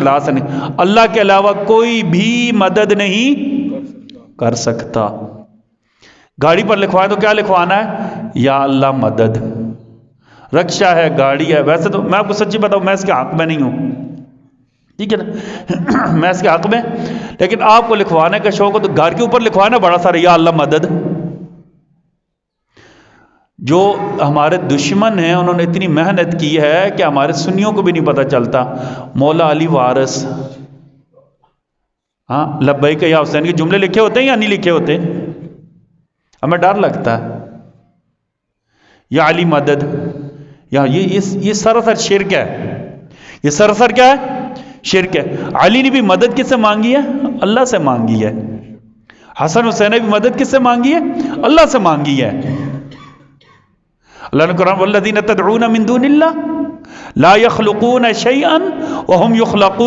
اللہ سے نہیں، اللہ کے علاوہ کوئی بھی مدد نہیں کر سکتا۔ گاڑی پر لکھوائے تو کیا لکھوانا ہے؟ یا اللہ مدد۔ رکشہ ہے، گاڑی ہے، ویسے تو میں آپ کو سچی بتاؤں میں اس کے حق میں نہیں ہوں، ٹھیک ہے نا، میں اس کے حق میں، لیکن آپ کو لکھوانے کا شوق ہو تو گھر کے اوپر لکھوانا بڑا سارا یا اللہ مدد۔ جو ہمارے دشمن ہیں انہوں نے اتنی محنت کی ہے کہ ہمارے سنیوں کو بھی نہیں پتہ چلتا۔ مولا علی وارث، ہاں لبیک یا حسین کے جملے لکھے ہوتے ہیں یا نہیں لکھے ہوتے؟ ہمیں ڈر لگتا ہے، یا علی مدد، یا یہ سراسر شرک ہے، یہ سراسر کیا ہے؟ شرک ہے۔ علی نے بھی مدد کس سے مانگی ہے؟ اللہ سے مانگی ہے۔ حسن حسین نے بھی مدد کس سے مانگی ہے؟ اللہ سے مانگی ہے۔ اللہ نے قرآن والذین تدعون من دون اللہ لا يخلقون شیئا وهم یخلقون